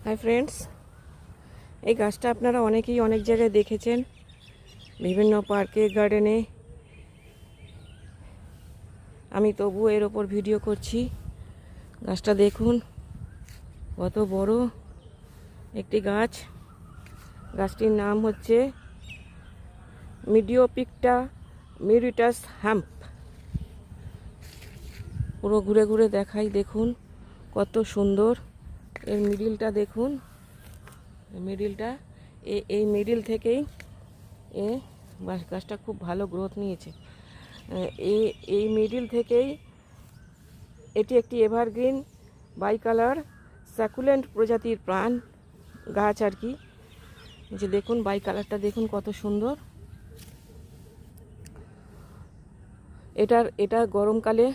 Hi friends, এই গাছটা আপনারা অনেকেই অনেক জায়গায় দেখেছেন, বিভিন্ন পার্কে, গার্ডেনে। আমি তবুও এর ওপর ভিডিও করছি। গাছটা দেখুন কত বড় একটি গাছ। গাছটির নাম হচ্ছে মিডিওপিক্টা মিউরিটাস হ্যাম্প। পুরো ঘুরে ঘুরে দেখাই, দেখুন কত সুন্দর। এর মিডিলটা দেখুন, মিডিলটা এই মিডিল থেকেই গাছটা খুব ভালো গ্রোথ নিয়েছে। এই মিডিল থেকেই এটি একটি এভারগ্রিন বাই কালার স্যাকুলেন্ট প্রজাতির প্রাণ গাছ আর কি। যে দেখুন বাই কালারটা দেখুন কত সুন্দর। এটা গরমকালে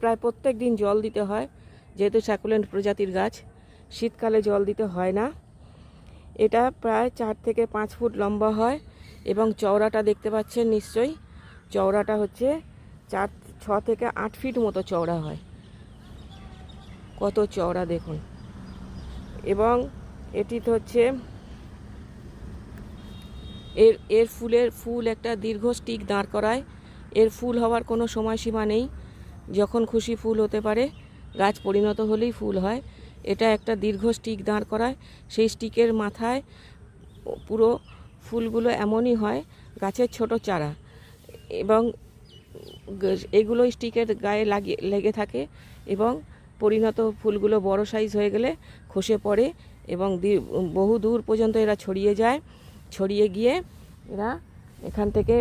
প্রায় প্রত্যেক দিন জল দিতে হয়, যেহেতু স্যাকুলেন্ট প্রজাতির গাছ। শীতকালে জল দিতে হয় না। এটা প্রায় 4 থেকে 5 ফুট লম্বা হয় এবং চওড়াটা দেখতে পাচ্ছেন নিশ্চয়ই। চওড়াটা হচ্ছে 6 থেকে 8 ফিট মতো চওড়া হয়। কত চওড়া দেখুন। এবং এটিতে হচ্ছে এর ফুল একটা দীর্ঘ স্টিক দাঁড় করায়। এর ফুল হওয়ার কোনো সময়সীমা নেই, যখন খুশি ফুল হতে পারে। গাছ পরিণত হলেই ফুল হয়। এটা একটা দীর্ঘ স্টিক দাঁড় করায়, সেই স্টিকের মাথায় পুরো ফুলগুলো এমনই হয় গাছের ছোট চারা, এবং এগুলো স্টিকের গায়ে লেগে থাকে এবং পরিণত ফুলগুলো বড় সাইজ হয়ে গেলে খসে পড়ে এবং বহু দূর পর্যন্ত এরা ছড়িয়ে যায়। ছড়িয়ে গিয়ে এরা এখান থেকে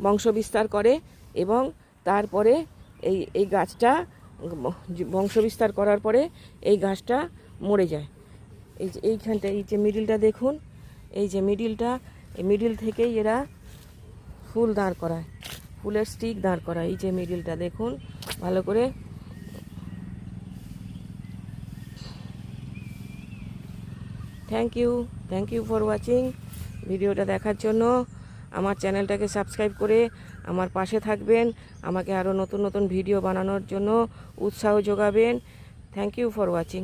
বংশ বিস্তার করে এবং তারপরে এই গাছটা বংশ বিস্তার করার পরে এই গাছটা মরে যায়। এইখানটা এই যে মিডিলটা দেখুন, এই যে মিডিলটা, এই মিডিল থেকেই এরা ফুল দাঁড় করায়, ফুলের স্টিক দাঁড় করায়। এই যে মিডিলটা দেখুন ভালো করে। Thank you for watching. ভিডিওটা দেখার জন্য আমার চ্যানেলটাকে সাবস্ক্রাইব করে আমার পাশে থাকবেন। আমাকে আরও নতুন নতুন ভিডিও বানানোর জন্য উৎসাহ যোগাবেন। Thank you for watching.